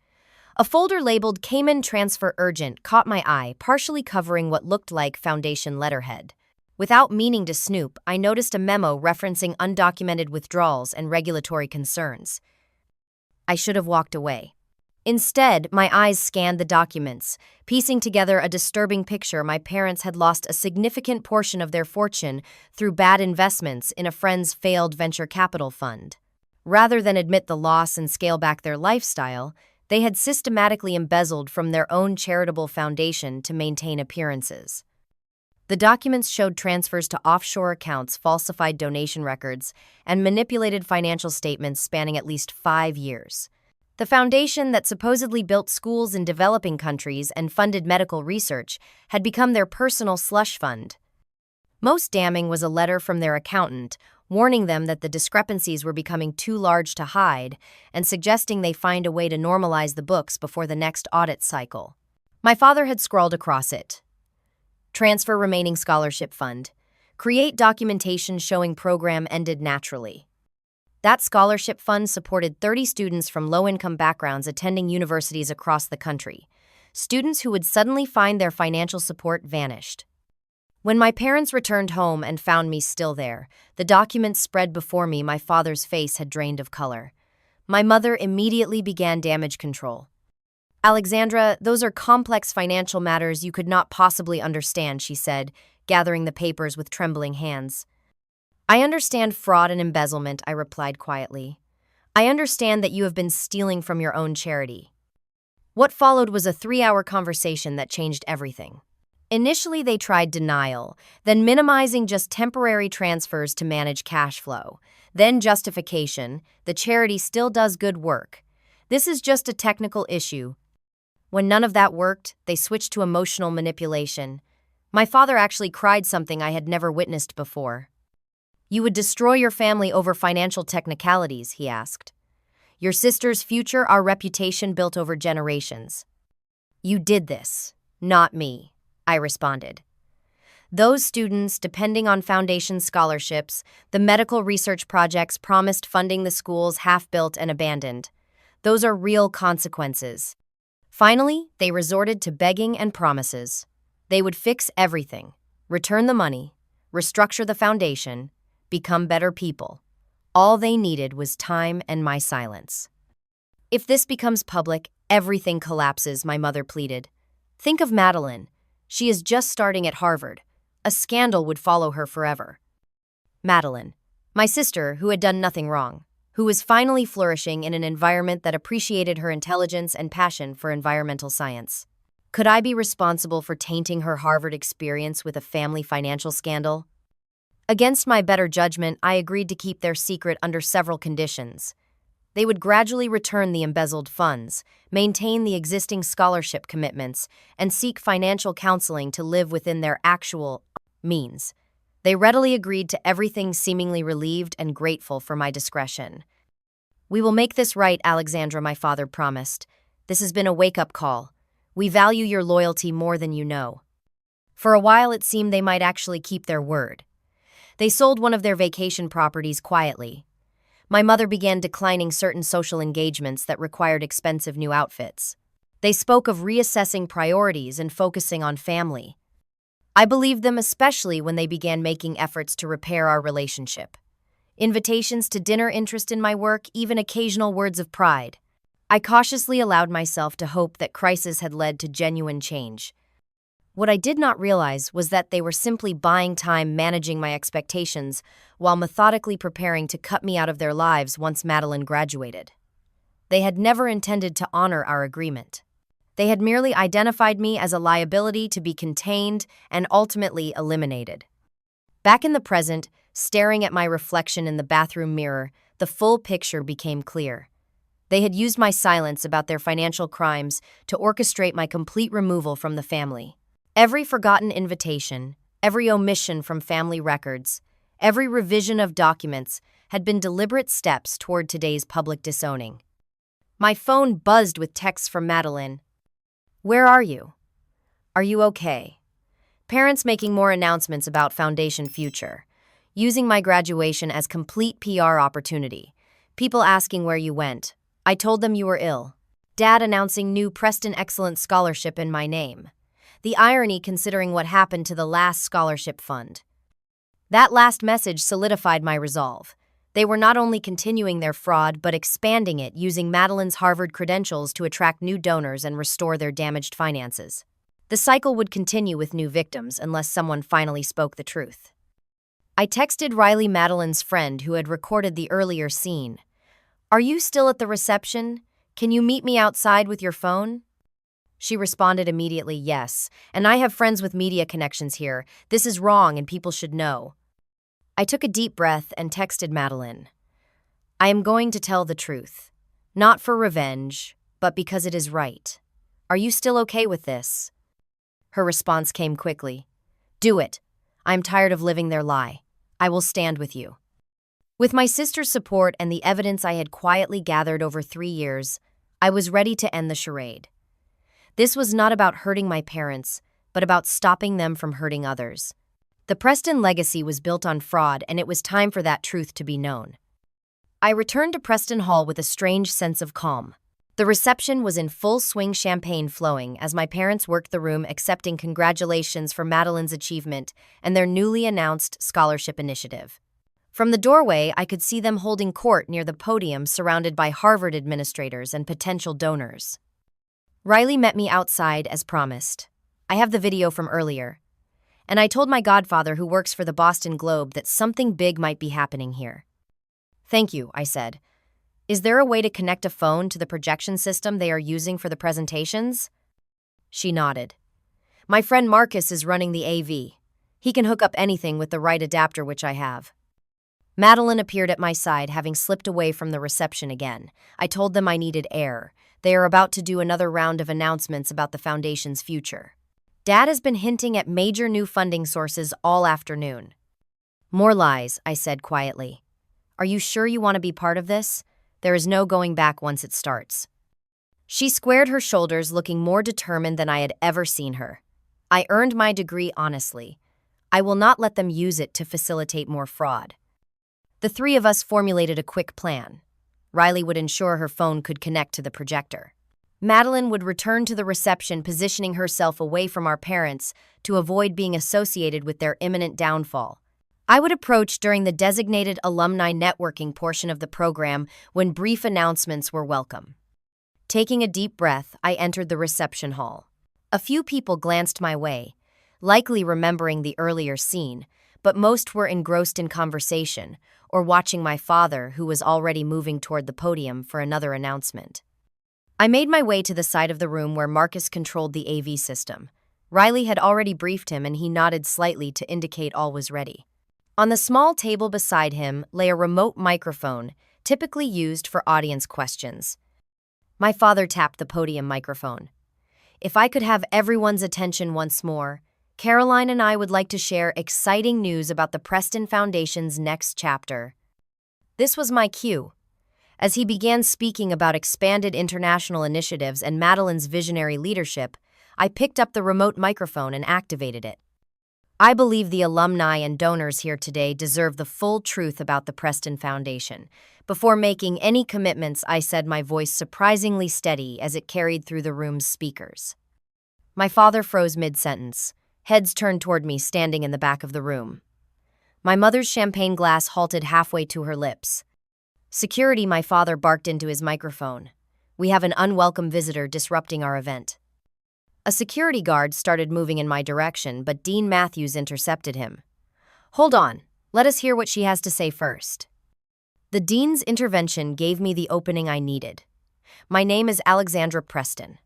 A folder labeled "Cayman Transfer Urgent" caught my eye, partially covering what looked like foundation letterhead. Without meaning to snoop, I noticed a memo referencing undocumented withdrawals and regulatory concerns. I should have walked away. Instead, my eyes scanned the documents, piecing together a disturbing picture. My parents had lost a significant portion of their fortune through bad investments in a friend's failed venture capital fund. Rather than admit the loss and scale back their lifestyle, they had systematically embezzled from their own charitable foundation to maintain appearances. The documents showed transfers to offshore accounts, falsified donation records, and manipulated financial statements spanning at least 5 years. The foundation that supposedly built schools in developing countries and funded medical research had become their personal slush fund. Most damning was a letter from their accountant, warning them that the discrepancies were becoming too large to hide and suggesting they find a way to normalize the books before the next audit cycle. My father had scrawled across it: "Transfer remaining scholarship fund. Create documentation showing program ended naturally." That scholarship fund supported 30 students from low-income backgrounds attending universities across the country, students who would suddenly find their financial support vanished. When my parents returned home and found me still there, the documents spread before me. My father's face had drained of color. My mother immediately began damage control. "Alexandra, those are complex financial matters you could not possibly understand," she said, gathering the papers with trembling hands. "I understand fraud and embezzlement," I replied quietly. "I understand that you have been stealing from your own charity." What followed was a 3-hour conversation that changed everything. Initially, they tried denial, then minimizing just temporary transfers to manage cash flow, then justification: "The charity still does good work. This is just a technical issue." When none of that worked, they switched to emotional manipulation. My father actually cried, something I had never witnessed before. "You would destroy your family over financial technicalities?" he asked. "Your sister's future, our reputation built over generations." "You did this, not me," I responded. "Those students depending on foundation scholarships, the medical research projects promised funding, the schools half-built and abandoned. Those are real consequences." Finally, they resorted to begging and promises. They would fix everything, return the money, restructure the foundation, become better people. All they needed was time and my silence. "If this becomes public, everything collapses," my mother pleaded. "Think of Madeline. She is just starting at Harvard. A scandal would follow her forever." Madeline, my sister, who had done nothing wrong, who was finally flourishing in an environment that appreciated her intelligence and passion for environmental science. Could I be responsible for tainting her Harvard experience with a family financial scandal? Against my better judgment, I agreed to keep their secret under several conditions. They would gradually return the embezzled funds, maintain the existing scholarship commitments, and seek financial counseling to live within their actual means. They readily agreed to everything, seemingly relieved and grateful for my discretion. "We will make this right, Alexandra," my father promised. "This has been a wake-up call. We value your loyalty more than you know." For a while, it seemed they might actually keep their word. They sold one of their vacation properties quietly. My mother began declining certain social engagements that required expensive new outfits. They spoke of reassessing priorities and focusing on family. I believed them especially when they began making efforts to repair our relationship. Invitations to dinner, interest in my work, even occasional words of pride. I cautiously allowed myself to hope that crisis had led to genuine change. What I did not realize was that they were simply buying time managing my expectations while methodically preparing to cut me out of their lives once Madeline graduated. They had never intended to honor our agreement. They had merely identified me as a liability to be contained and ultimately eliminated. Back in the present, staring at my reflection in the bathroom mirror, the full picture became clear. They had used my silence about their financial crimes to orchestrate my complete removal from the family. Every forgotten invitation, every omission from family records, every revision of documents had been deliberate steps toward today's public disowning. My phone buzzed with texts from Madeline. "Where are you? Are you okay?" Parents making more announcements about Foundation future. Using my graduation as complete PR opportunity. People asking where you went. I told them you were ill. Dad announcing new Preston Excellence Scholarship in my name. The irony considering what happened to the last scholarship fund. That last message solidified my resolve. They were not only continuing their fraud but expanding it using Madeline's Harvard credentials to attract new donors and restore their damaged finances. The cycle would continue with new victims unless someone finally spoke the truth. I texted Riley, Madeline's friend who had recorded the earlier scene. "Are you still at the reception? Can you meet me outside with your phone?" She responded immediately, "Yes, and I have friends with media connections here. This is wrong and people should know." I took a deep breath and texted Madeline. "I am going to tell the truth. Not for revenge, but because it is right. Are you still okay with this?" Her response came quickly. "Do it. I am tired of living their lie. I will stand with you." With my sister's support and the evidence I had quietly gathered over 3 years, I was ready to end the charade. This was not about hurting my parents, but about stopping them from hurting others. The Preston legacy was built on fraud, and it was time for that truth to be known. I returned to Preston Hall with a strange sense of calm. The reception was in full swing, champagne flowing, as my parents worked the room accepting congratulations for Madeline's achievement and their newly announced scholarship initiative. From the doorway, I could see them holding court near the podium surrounded by Harvard administrators and potential donors. Riley met me outside as promised. I have the video from earlier. And I told my godfather, who works for the Boston Globe, that something big might be happening here. "Thank you," I said. "Is there a way to connect a phone to the projection system they are using for the presentations?" She nodded. "My friend Marcus is running the AV. He can hook up anything with the right adapter, which I have." Madeline appeared at my side, having slipped away from the reception again. I told them I needed air. They are about to do another round of announcements about the Foundation's future. Dad has been hinting at major new funding sources all afternoon. "More lies," I said quietly. "Are you sure you want to be part of this? There is no going back once it starts." She squared her shoulders, looking more determined than I had ever seen her. "I earned my degree honestly. I will not let them use it to facilitate more fraud." The three of us formulated a quick plan. Riley would ensure her phone could connect to the projector. Madeline would return to the reception, positioning herself away from our parents to avoid being associated with their imminent downfall. I would approach during the designated alumni networking portion of the program when brief announcements were welcome. Taking a deep breath, I entered the reception hall. A few people glanced my way, likely remembering the earlier scene, but most were engrossed in conversation or watching my father, who was already moving toward the podium for another announcement. I made my way to the side of the room where Marcus controlled the AV system. Riley had already briefed him, and he nodded slightly to indicate all was ready. On the small table beside him lay a remote microphone, typically used for audience questions. My father tapped the podium microphone. "If I could have everyone's attention once more, Caroline and I would like to share exciting news about the Preston Foundation's next chapter." This was my cue. As he began speaking about expanded international initiatives and Madeline's visionary leadership, I picked up the remote microphone and activated it. I believe the alumni and donors here today deserve the full truth about the Preston Foundation. Before making any commitments, I said, my voice surprisingly steady as it carried through the room's speakers. My father froze mid-sentence, heads turned toward me, standing in the back of the room. My mother's champagne glass halted halfway to her lips. Security, my father barked into his microphone. We have an unwelcome visitor disrupting our event. A security guard started moving in my direction, but Dean Matthews intercepted him. Hold on, let us hear what she has to say first. The dean's intervention gave me the opening I needed. My name is Alexandra Preston.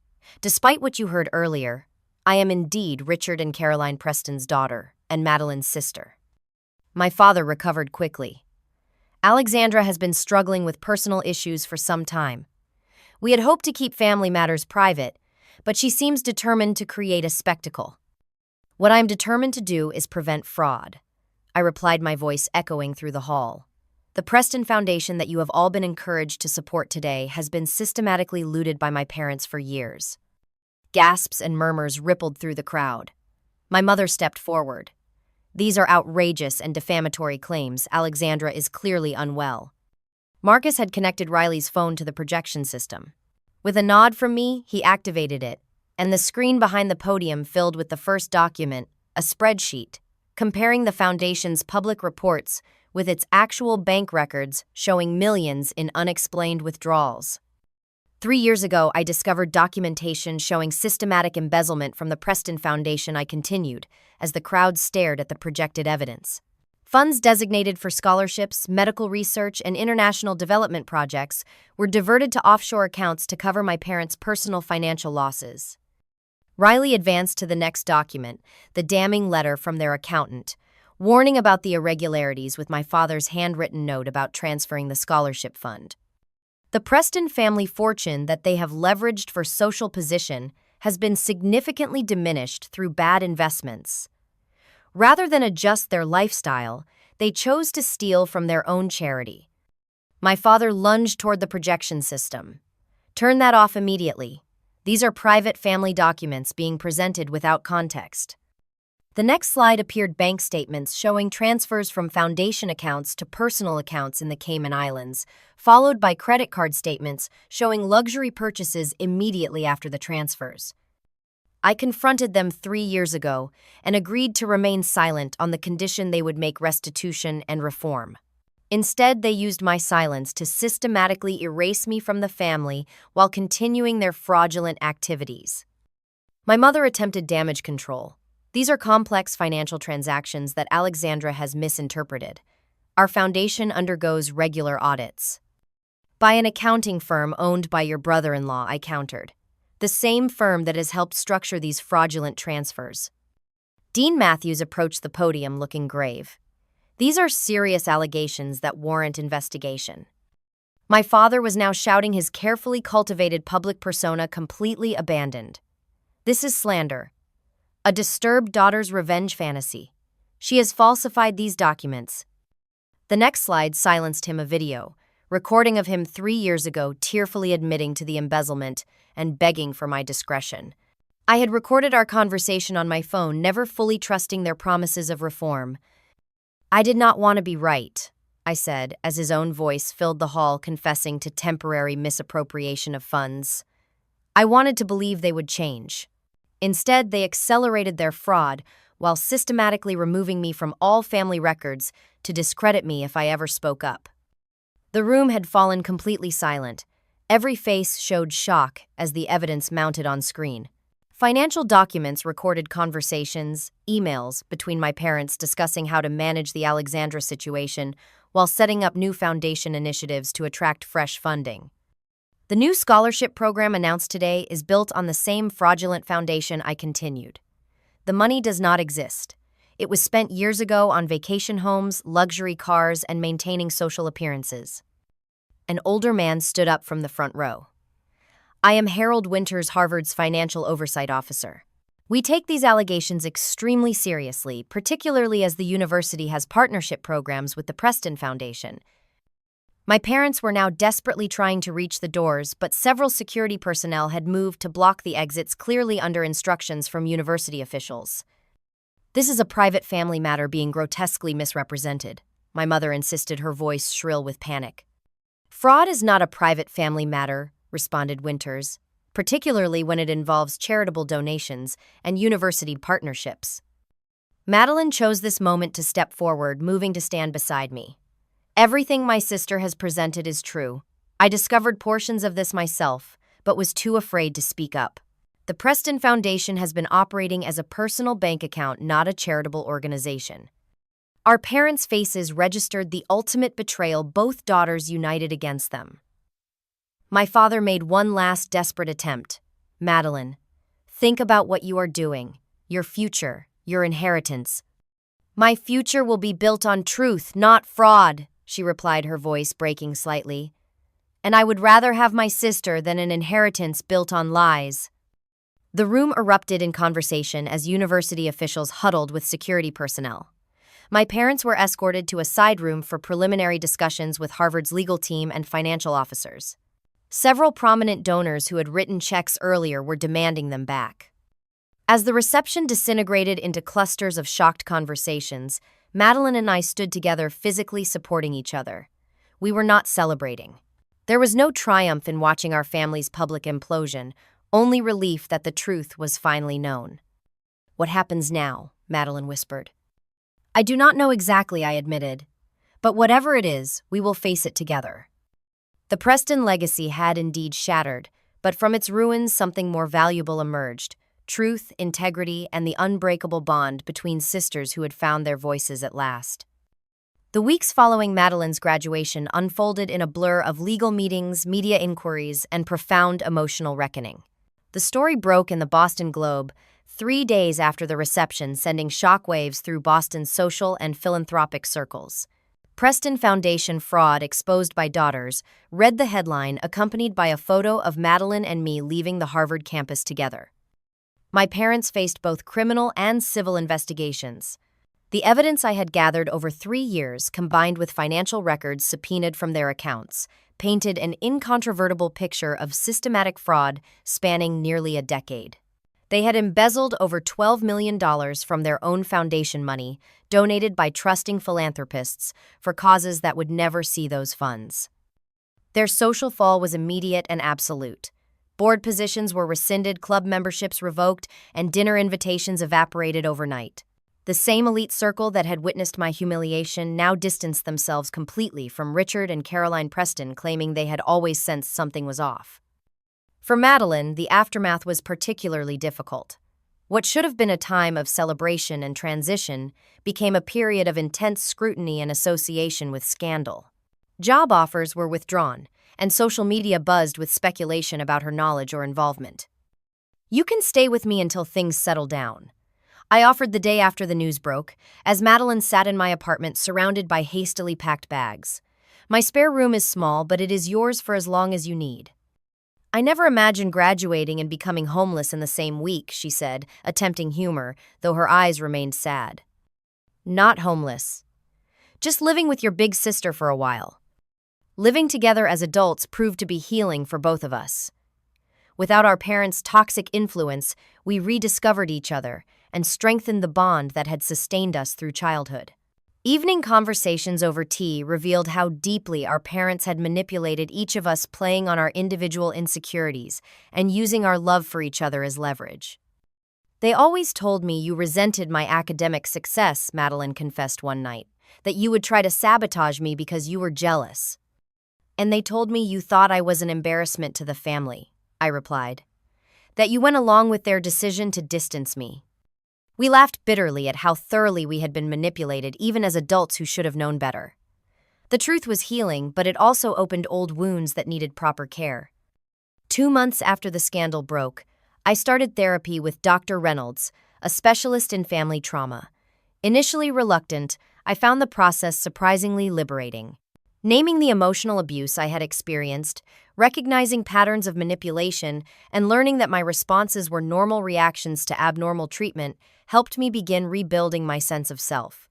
Despite what you heard earlier, I am indeed Richard and Caroline Preston's daughter and Madeline's sister. My father recovered quickly. Alexandra has been struggling with personal issues for some time. We had hoped to keep family matters private, but she seems determined to create a spectacle. What I'm determined to do is prevent fraud, I replied, my voice echoing through the hall. The Preston Foundation that you have all been encouraged to support today has been systematically looted by my parents for years. Gasps and murmurs rippled through the crowd. My mother stepped forward. These are outrageous and defamatory claims. Alexandra is clearly unwell. Marcus had connected Riley's phone to the projection system. With a nod from me, he activated it, and the screen behind the podium filled with the first document, a spreadsheet, comparing the Foundation's public reports with its actual bank records showing millions in unexplained withdrawals. 3 years ago, I discovered documentation showing systematic embezzlement from the Preston Foundation. I continued, as the crowd stared at the projected evidence. Funds designated for scholarships, medical research, and international development projects were diverted to offshore accounts to cover my parents' personal financial losses. Riley advanced to the next document, the damning letter from their accountant, warning about the irregularities with my father's handwritten note about transferring the scholarship fund. The Preston family fortune that they have leveraged for social position has been significantly diminished through bad investments. Rather than adjust their lifestyle, they chose to steal from their own charity. My father lunged toward the projection system. Turn that off immediately. These are private family documents being presented without context. The next slide appeared bank statements showing transfers from foundation accounts to personal accounts in the Cayman Islands, followed by credit card statements showing luxury purchases immediately after the transfers. I confronted them 3 years ago and agreed to remain silent on the condition they would make restitution and reform. Instead, they used my silence to systematically erase me from the family while continuing their fraudulent activities. My mother attempted damage control. These are complex financial transactions that Alexandra has misinterpreted. Our foundation undergoes regular audits. By an accounting firm owned by your brother-in-law, I countered. The same firm that has helped structure these fraudulent transfers. Dean Matthews approached the podium looking grave. These are serious allegations that warrant investigation. My father was now shouting, his carefully cultivated public persona completely abandoned. This is slander. A disturbed daughter's revenge fantasy. She has falsified these documents. The next slide silenced him, a video, recording of him 3 years ago tearfully admitting to the embezzlement and begging for my discretion. I had recorded our conversation on my phone, never fully trusting their promises of reform. I did not want to be right, I said, as his own voice filled the hall, confessing to temporary misappropriation of funds. I wanted to believe they would change. Instead, they accelerated their fraud while systematically removing me from all family records to discredit me if I ever spoke up. The room had fallen completely silent. Every face showed shock as the evidence mounted on screen. Financial documents recorded conversations, emails between my parents discussing how to manage the Alexandra situation while setting up new foundation initiatives to attract fresh funding. The new scholarship program announced today is built on the same fraudulent foundation. I continued. The money does not exist. It was spent years ago on vacation homes, luxury cars, and maintaining social appearances. An older man stood up from the front row. I am Harold Winters, Harvard's financial oversight officer. We take these allegations extremely seriously, particularly as the university has partnership programs with the Preston Foundation. My parents were now desperately trying to reach the doors, but several security personnel had moved to block the exits, clearly under instructions from university officials. This is a private family matter being grotesquely misrepresented, my mother insisted, her voice shrill with panic. Fraud is not a private family matter, responded Winters, particularly when it involves charitable donations and university partnerships. Madeline chose this moment to step forward, moving to stand beside me. Everything my sister has presented is true. I discovered portions of this myself, but was too afraid to speak up. The Preston Foundation has been operating as a personal bank account, not a charitable organization. Our parents' faces registered the ultimate betrayal, both daughters united against them. My father made one last desperate attempt. Madeline, think about what you are doing, your future, your inheritance. My future will be built on truth, not fraud, she replied, her voice breaking slightly. And I would rather have my sister than an inheritance built on lies. The room erupted in conversation as university officials huddled with security personnel. My parents were escorted to a side room for preliminary discussions with Harvard's legal team and financial officers. Several prominent donors who had written checks earlier were demanding them back. As the reception disintegrated into clusters of shocked conversations, Madeline and I stood together, physically supporting each other. We were not celebrating. There was no triumph in watching our family's public implosion, only relief that the truth was finally known. What happens now? Madeline whispered. I do not know exactly, I admitted. But whatever it is, we will face it together. The Preston legacy had indeed shattered, but from its ruins something more valuable emerged: truth, integrity, and the unbreakable bond between sisters who had found their voices at last. The weeks following Madeline's graduation unfolded in a blur of legal meetings, media inquiries, and profound emotional reckoning. The story broke in the Boston Globe 3 days after the reception, sending shockwaves through Boston's social and philanthropic circles. Preston Foundation fraud exposed by daughters read the headline, accompanied by a photo of Madeline and me leaving the Harvard campus together. My parents faced both criminal and civil investigations. The evidence I had gathered over 3 years, combined with financial records subpoenaed from their accounts, painted an incontrovertible picture of systematic fraud spanning nearly a decade. They had embezzled over $12 million from their own foundation money, donated by trusting philanthropists for causes that would never see those funds. Their social fall was immediate and absolute. Board positions were rescinded, club memberships revoked, and dinner invitations evaporated overnight. The same elite circle that had witnessed my humiliation now distanced themselves completely from Richard and Caroline Preston, claiming they had always sensed something was off. For Madeline, the aftermath was particularly difficult. What should have been a time of celebration and transition became a period of intense scrutiny and association with scandal. Job offers were withdrawn, and social media buzzed with speculation about her knowledge or involvement. You can stay with me until things settle down, I offered the day after the news broke, as Madeline sat in my apartment surrounded by hastily packed bags. My spare room is small, but it is yours for as long as you need. I never imagined graduating and becoming homeless in the same week, she said, attempting humor, though her eyes remained sad. Not homeless. Just living with your big sister for a while. Living together as adults proved to be healing for both of us. Without our parents' toxic influence, we rediscovered each other and strengthened the bond that had sustained us through childhood. Evening conversations over tea revealed how deeply our parents had manipulated each of us, playing on our individual insecurities and using our love for each other as leverage. They always told me you resented my academic success, Madeline confessed one night, that you would try to sabotage me because you were jealous. And they told me you thought I was an embarrassment to the family, I replied. That you went along with their decision to distance me. We laughed bitterly at how thoroughly we had been manipulated, even as adults who should have known better. The truth was healing, but it also opened old wounds that needed proper care. 2 months after the scandal broke, I started therapy with Dr. Reynolds, a specialist in family trauma. Initially reluctant, I found the process surprisingly liberating. Naming the emotional abuse I had experienced, recognizing patterns of manipulation, and learning that my responses were normal reactions to abnormal treatment helped me begin rebuilding my sense of self.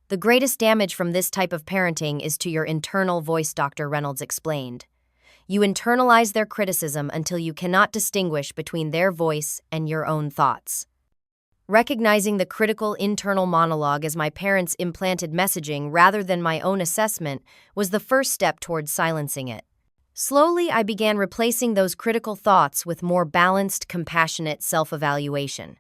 The greatest damage from this type of parenting is to your internal voice, Dr. Reynolds explained. You internalize their criticism until you cannot distinguish between their voice and your own thoughts. Recognizing the critical internal monologue as my parents implanted messaging rather than my own assessment was the first step towards silencing it. Slowly, I began replacing those critical thoughts with more balanced, compassionate self-evaluation.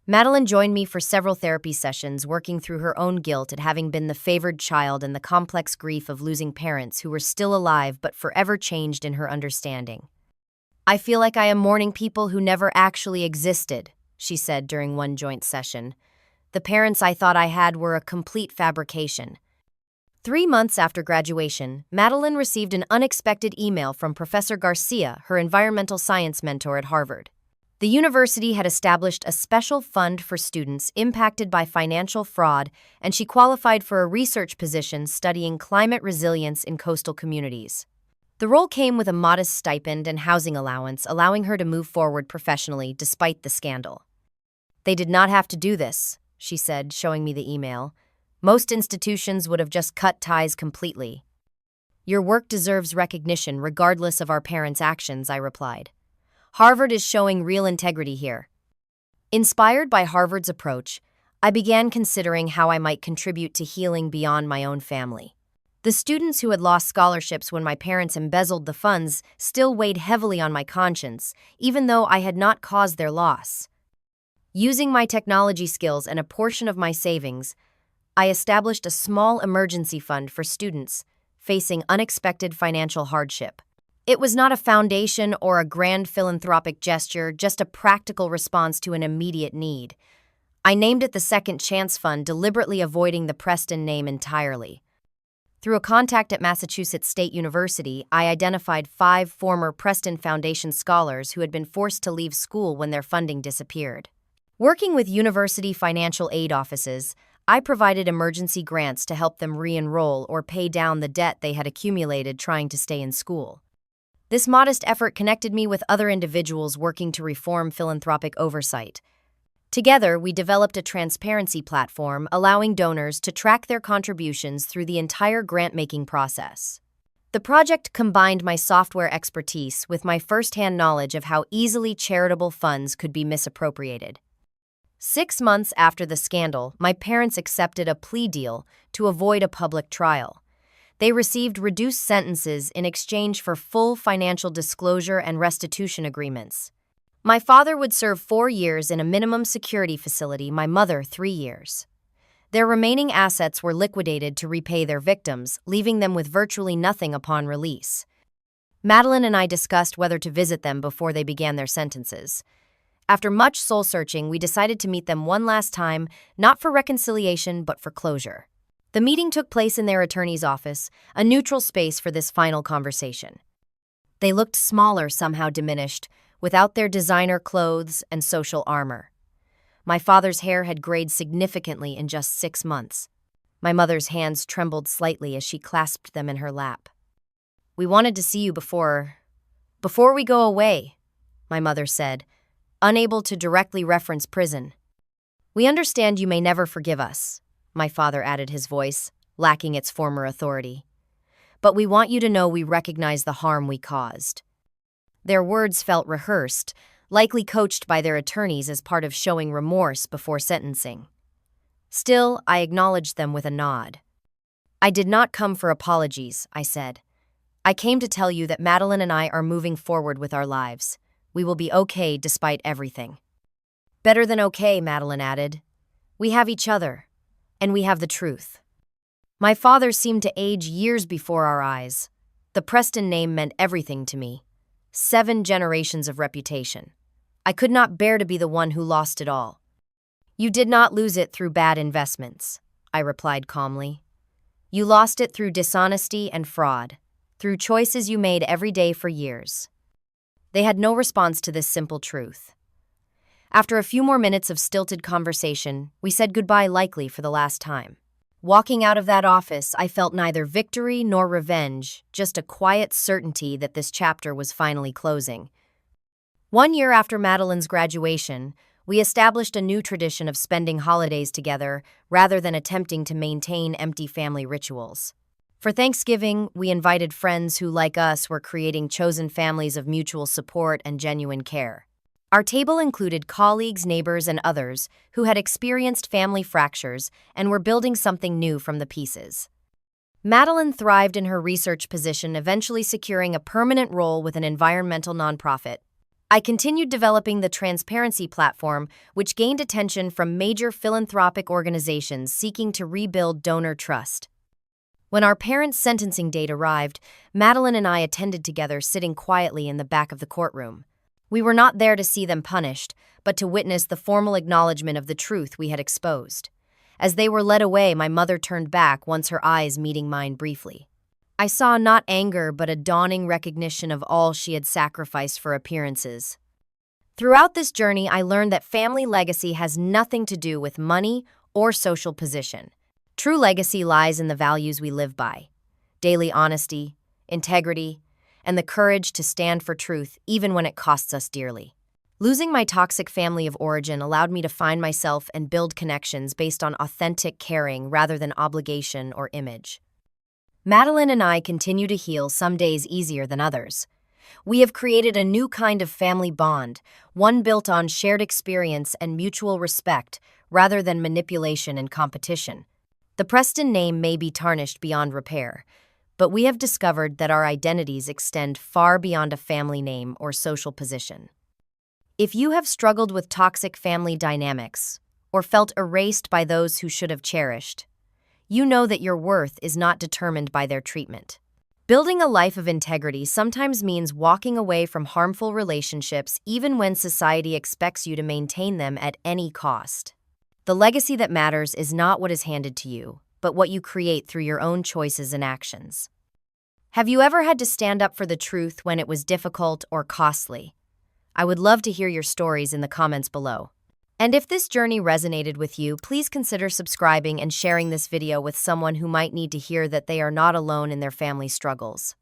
Madeline joined me for several therapy sessions, working through her own guilt at having been the favored child and the complex grief of losing parents who were still alive but forever changed in her understanding. "I feel like I am mourning people who never actually existed," she said during one joint session. "The parents I thought I had were a complete fabrication." 3 months after graduation, Madeline received an unexpected email from Professor Garcia, her environmental science mentor at Harvard. The university had established a special fund for students impacted by financial fraud, and she qualified for a research position studying climate resilience in coastal communities. The role came with a modest stipend and housing allowance, allowing her to move forward professionally despite the scandal. "They did not have to do this," she said, showing me the email. "Most institutions would have just cut ties completely." "Your work deserves recognition regardless of our parents' actions," I replied. "Harvard is showing real integrity here." Inspired by Harvard's approach, I began considering how I might contribute to healing beyond my own family. The students who had lost scholarships when my parents embezzled the funds still weighed heavily on my conscience, even though I had not caused their loss. Using my technology skills and a portion of my savings, I established a small emergency fund for students facing unexpected financial hardship. It was not a foundation or a grand philanthropic gesture, just a practical response to an immediate need. I named it the Second Chance Fund, deliberately avoiding the Preston name entirely. Through a contact at Massachusetts State University, I identified 5 former Preston Foundation scholars who had been forced to leave school when their funding disappeared. Working with university financial aid offices, I provided emergency grants to help them re-enroll or pay down the debt they had accumulated trying to stay in school. This modest effort connected me with other individuals working to reform philanthropic oversight. Together, we developed a transparency platform allowing donors to track their contributions through the entire grant-making process. The project combined my software expertise with my first-hand knowledge of how easily charitable funds could be misappropriated. 6 months after the scandal, my parents accepted a plea deal to avoid a public trial. They received reduced sentences in exchange for full financial disclosure and restitution agreements. My father would serve 4 years in a minimum security facility, my mother 3 years. Their remaining assets were liquidated to repay their victims, leaving them with virtually nothing upon release. Madeline and I discussed whether to visit them before they began their sentences. After much soul-searching, we decided to meet them one last time, not for reconciliation but for closure. The meeting took place in their attorney's office, a neutral space for this final conversation. They looked smaller, somehow diminished, without their designer clothes and social armor. My father's hair had grayed significantly in just 6 months. My mother's hands trembled slightly as she clasped them in her lap. "We wanted to see you before we go away," my mother said, unable to directly reference prison. "We understand you may never forgive us," my father added, his voice lacking its former authority. "But we want you to know we recognize the harm we caused." Their words felt rehearsed, likely coached by their attorneys as part of showing remorse before sentencing. Still, I acknowledged them with a nod. "I did not come for apologies," I said. "I came to tell you that Madeline and I are moving forward with our lives. We will be okay despite everything." "Better than okay," Madeline added. "We have each other. And we have the truth." My father seemed to age years before our eyes. The Preston name meant everything to me. 7 generations of reputation. I could not bear to be the one who lost it all. "You did not lose it through bad investments," I replied calmly. "You lost it through dishonesty and fraud, through choices you made every day for years." They had no response to this simple truth. After a few more minutes of stilted conversation, we said goodbye, likely for the last time. Walking out of that office, I felt neither victory nor revenge, just a quiet certainty that this chapter was finally closing. 1 year after Madeline's graduation, we established a new tradition of spending holidays together rather than attempting to maintain empty family rituals. For Thanksgiving, we invited friends who, like us, were creating chosen families of mutual support and genuine care. Our table included colleagues, neighbors, and others who had experienced family fractures and were building something new from the pieces. Madeline thrived in her research position, eventually securing a permanent role with an environmental nonprofit. I continued developing the transparency platform, which gained attention from major philanthropic organizations seeking to rebuild donor trust. When our parents' sentencing date arrived, Madeline and I attended together, sitting quietly in the back of the courtroom. We were not there to see them punished, but to witness the formal acknowledgement of the truth we had exposed. As they were led away, my mother turned back, once her eyes meeting mine briefly. I saw not anger, but a dawning recognition of all she had sacrificed for appearances. Throughout this journey, I learned that family legacy has nothing to do with money or social position. True legacy lies in the values we live by: daily honesty, integrity, and the courage to stand for truth even when it costs us dearly. Losing my toxic family of origin allowed me to find myself and build connections based on authentic caring rather than obligation or image. Madeline and I continue to heal, some days easier than others. We have created a new kind of family bond, one built on shared experience and mutual respect rather than manipulation and competition. The Preston name may be tarnished beyond repair, but we have discovered that our identities extend far beyond a family name or social position. If you have struggled with toxic family dynamics or felt erased by those who should have cherished, you know that your worth is not determined by their treatment. Building a life of integrity sometimes means walking away from harmful relationships even when society expects you to maintain them at any cost. The legacy that matters is not what is handed to you, but what you create through your own choices and actions. Have you ever had to stand up for the truth when it was difficult or costly? I would love to hear your stories in the comments below. And if this journey resonated with you, please consider subscribing and sharing this video with someone who might need to hear that they are not alone in their family struggles.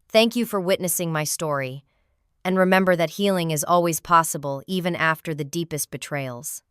Thank you for witnessing my story, and remember that healing is always possible even after the deepest betrayals.